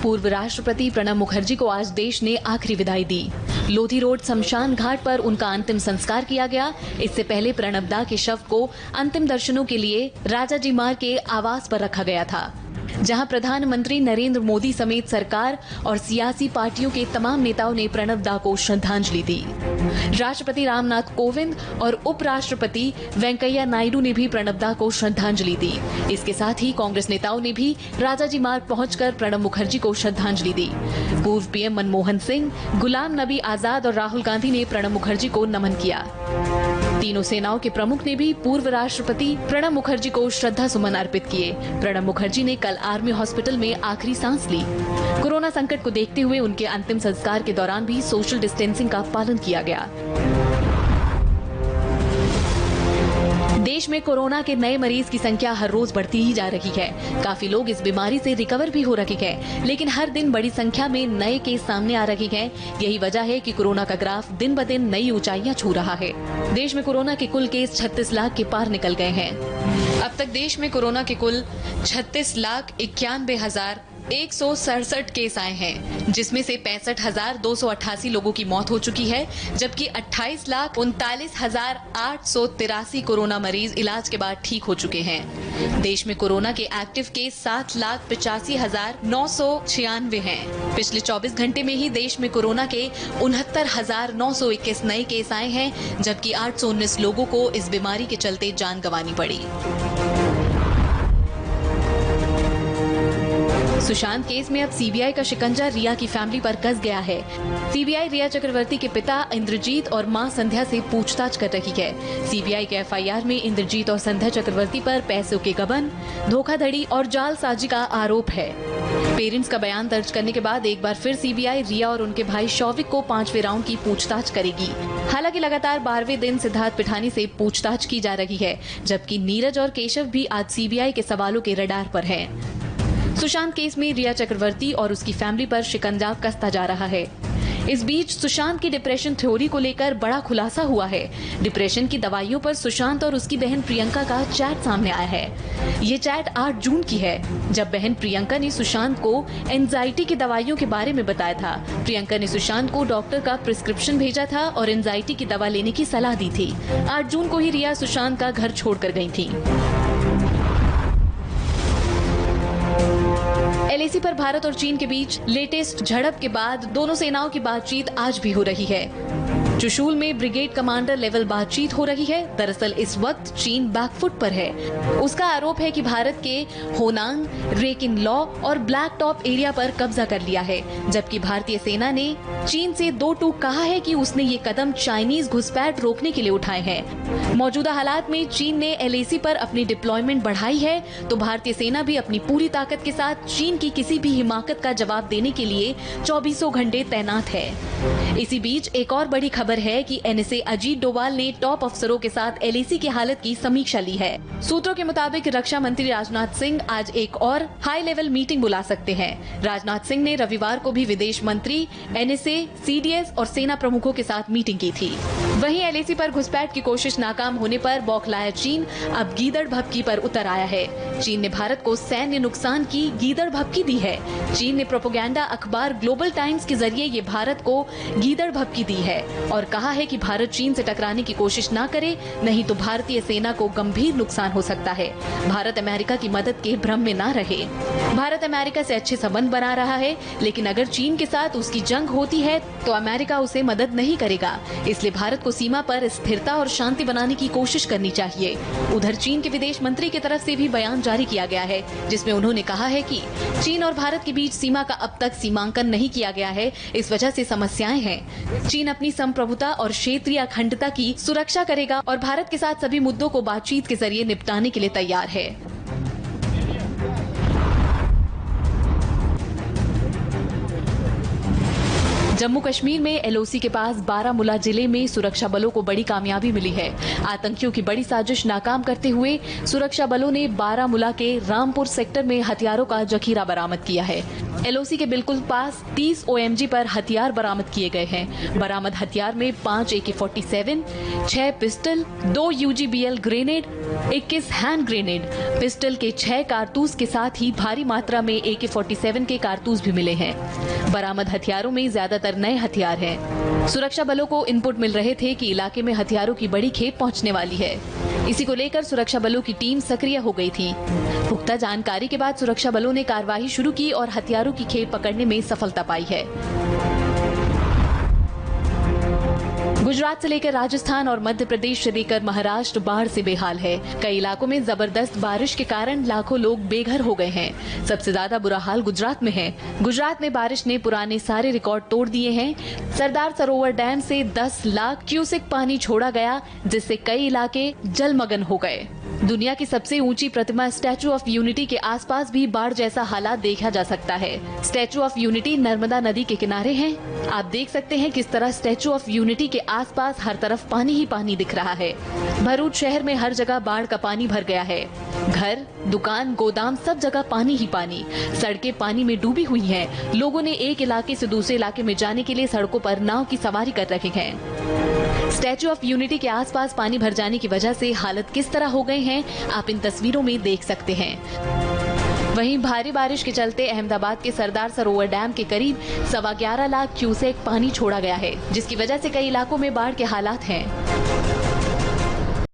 पूर्व राष्ट्रपति प्रणब मुखर्जी को आज देश ने आखिरी विदाई दी। लोधी रोड शमशान घाट पर उनका अंतिम संस्कार किया गया। इससे पहले प्रणब दा के शव को अंतिम दर्शनों के लिए राजाजी मार्ग के आवास पर रखा गया था, जहां प्रधानमंत्री नरेंद्र मोदी समेत सरकार और सियासी पार्टियों के तमाम नेताओं ने प्रणब दा को श्रद्धांजलि दी। राष्ट्रपति रामनाथ कोविंद और उपराष्ट्रपति वेंकैया नायडू ने भी प्रणब दा को श्रद्धांजलि दी। इसके साथ ही कांग्रेस नेताओं ने भी राजाजी मार्ग पहुंचकर प्रणब मुखर्जी को श्रद्धांजलि दी। पूर्व पीएम मनमोहन सिंह, गुलाम नबी आजाद और राहुल गांधी ने प्रणब मुखर्जी को नमन किया। तीनों सेनाओं के प्रमुख ने भी पूर्व राष्ट्रपति प्रणब मुखर्जी को श्रद्धा सुमन अर्पित किए। प्रणब मुखर्जी ने कल आर्मी हॉस्पिटल में आखिरी सांस ली। कोरोना संकट को देखते हुए उनके अंतिम संस्कार के दौरान भी सोशल डिस्टेंसिंग का पालन किया गया। देश में कोरोना के नए मरीज की संख्या हर रोज बढ़ती ही जा रही है। काफी लोग इस बीमारी से रिकवर भी हो रहे हैं, लेकिन हर दिन बड़ी संख्या में नए केस सामने आ रहे हैं। यही वजह है कि कोरोना का ग्राफ दिन ब दिन नई ऊंचाइयां छू रहा है। देश में कोरोना के कुल केस 36 लाख के पार निकल गए हैं। अब तक देश में कोरोना के कुल 36,91,167 केस आए हैं, जिसमें से 65,288 लोगों की मौत हो चुकी है, जबकि 28,39,883 कोरोना मरीज इलाज के बाद ठीक हो चुके हैं। देश में कोरोना के एक्टिव केस 7,85,996 हैं। पिछले 24 घंटे में ही देश में कोरोना के 69,921 नए केस आए हैं, जबकि 819 लोगों को इस बीमारी के चलते जान गंवानी पड़ी। सुशांत केस में अब सीबीआई का शिकंजा रिया की फैमिली पर कस गया है। सीबीआई रिया चक्रवर्ती के पिता इंद्रजीत और मां संध्या से पूछताछ कर रही है। सीबीआई के एफआईआर में इंद्रजीत और संध्या चक्रवर्ती पर पैसों के गबन, धोखाधड़ी और जालसाजी का आरोप है। पेरेंट्स का बयान दर्ज करने के बाद एक बार फिर सीबीआई रिया और उनके भाई शौविक को 5वें राउंड की पूछताछ करेगी। हालांकि लगातार 12वें दिन सिद्धार्थ पिठानी से पूछताछ की जा रही है, जबकि नीरज और केशव भी आज सीबीआई के सवालों के रडार पर हैं। सुशांत केस में रिया चक्रवर्ती और उसकी फैमिली पर शिकंजा कसता जा रहा है। इस बीच सुशांत की डिप्रेशन थ्योरी को लेकर बड़ा खुलासा हुआ है। डिप्रेशन की दवाइयों पर सुशांत और उसकी बहन प्रियंका का चैट सामने आया है। ये चैट 8 जून की है, जब बहन प्रियंका ने सुशांत को एंजाइटी की दवाइयों के बारे में बताया था। प्रियंका ने सुशांत को डॉक्टर का प्रिस्क्रिप्शन भेजा था और एंजाइटी की दवा लेने की सलाह दी थी। 8 जून को ही रिया सुशांत का घर छोड़कर गई थी। एलएसी पर भारत और चीन के बीच लेटेस्ट झड़प के बाद दोनों सेनाओं की बातचीत आज भी हो रही है। चुशूल में ब्रिगेड कमांडर लेवल बातचीत हो रही है। दरअसल इस वक्त चीन बैकफुट पर है। उसका आरोप है कि भारत के होनांग, रेकिन लॉ और ब्लैक टॉप एरिया पर कब्जा कर लिया है, जबकि भारतीय सेना ने चीन से 2 टूक कहा है कि उसने ये कदम चाइनीज घुसपैठ रोकने के लिए उठाए हैं। मौजूदा हालात में चीन ने एलएसी पर अपनी डिप्लॉयमेंट बढ़ाई है, तो भारतीय सेना भी अपनी पूरी ताकत के साथ चीन की किसी भी हिमाकत का जवाब देने के लिए 24 घंटे तैनात है। इसी बीच एक और बड़ी खबर है कि एनएसए अजीत डोभाल ने टॉप अफसरों के साथ एलएसी की हालत की समीक्षा ली है। सूत्रों के मुताबिक रक्षा मंत्री राजनाथ सिंह आज एक और हाई लेवल मीटिंग बुला सकते हैं। राजनाथ सिंह ने रविवार को भी विदेश मंत्री, एनएसए, सीडीएस और सेना प्रमुखों के साथ मीटिंग की थी। वहीं एलएसी पर घुसपैठ की कोशिश नाकाम होने पर बौखलाया चीन अब गीदड़ भभकी पर उतर आया है। चीन ने भारत को सैन्य नुकसान की गीदड़ भभकी दी है। चीन ने प्रोपेगेंडा अखबार ग्लोबल टाइम्स के जरिए ये भारत को गीदड़ भभकी दी है और कहा है कि भारत चीन से टकराने की कोशिश न करे, नहीं तो भारतीय सेना को गंभीर नुकसान हो सकता है। भारत अमेरिका की मदद के भ्रम में न रहे। भारत अमेरिका से अच्छे संबंध बना रहा है, लेकिन अगर चीन के साथ उसकी जंग होती है तो अमेरिका उसे मदद नहीं करेगा। इसलिए भारत को सीमा पर स्थिरता और शांति बनाने की कोशिश करनी चाहिए। उधर चीन के विदेश मंत्री की तरफ से भी बयान जारी किया गया है, जिसमें उन्होंने कहा है कि चीन और भारत के बीच सीमा का अब तक सीमांकन नहीं किया गया है, इस वजह से समस्याएं हैं। चीन अपनी संप्रभुता और क्षेत्रीय अखंडता की सुरक्षा करेगा और भारत के साथ सभी मुद्दों को बातचीत के जरिए निपटाने के लिए तैयार है। जम्मू कश्मीर में एलओसी के पास बारामूला जिले में सुरक्षा बलों को बड़ी कामयाबी मिली है। आतंकियों की बड़ी साजिश नाकाम करते हुए सुरक्षा बलों ने बारामूला के रामपुर सेक्टर में हथियारों का जखीरा बरामद किया है। एलओसी के बिल्कुल पास 30 OMG पर हथियार बरामद किए गए हैं। बरामद हथियार में 5 AK-47, 6 pistol, 2 UGBL grenade, 21 hand grenade, pistol के 6 कारतूस के साथ ही भारी मात्रा में AK-47 के कारतूस भी मिले हैं। बरामद हथियारों में ज्यादातर नए हथियार हैं। सुरक्षा बलों को इनपुट मिल रहे थे कि इलाके में हथियारों की बड़ी खेप पहुंचने वाली है। इसी को लेकर सुरक्षा बलों की टीम सक्रिय हो गई थी। पुख्ता जानकारी के बाद सुरक्षा बलों ने कार्रवाई शुरू की और हथियारों की खेप पकड़ने में सफलता पाई है। गुजरात से लेकर राजस्थान और मध्य प्रदेश से लेकर महाराष्ट्र बाढ़ से बेहाल है। कई इलाकों में जबरदस्त बारिश के कारण लाखों लोग बेघर हो गए हैं। सबसे ज्यादा बुरा हाल गुजरात में है। गुजरात में बारिश ने पुराने सारे रिकॉर्ड तोड़ दिए हैं। सरदार सरोवर डैम से 10 लाख क्यूसेक पानी छोड़ा गया, जिससे कई इलाके जलमग्न हो गए। दुनिया की सबसे ऊंची प्रतिमा स्टैचू ऑफ यूनिटी के आसपास भी बाढ़ जैसा हालात देखा जा सकता है। स्टैचू ऑफ यूनिटी नर्मदा नदी के किनारे है। आप देख सकते हैं किस तरह स्टैचू ऑफ यूनिटी के आसपास हर तरफ पानी ही पानी दिख रहा है। भरूच शहर में हर जगह बाढ़ का पानी भर गया है। घर, दुकान, गोदाम, सब जगह पानी ही पानी। सड़कें पानी में डूबी हुई हैं। लोगों ने एक इलाके से दूसरे इलाके में जाने के लिए सड़कों पर नाव की सवारी कर रखी है। स्टैचू ऑफ यूनिटी के आसपास पानी भर जाने की वजह से हालत किस तरह हो गए हैं, आप इन तस्वीरों में देख सकते हैं। वहीं भारी बारिश के चलते अहमदाबाद के सरदार सरोवर डैम के करीब 11.25 लाख क्यूसेक पानी छोड़ा गया है, जिसकी वजह से कई इलाकों में बाढ़ के हालात हैं।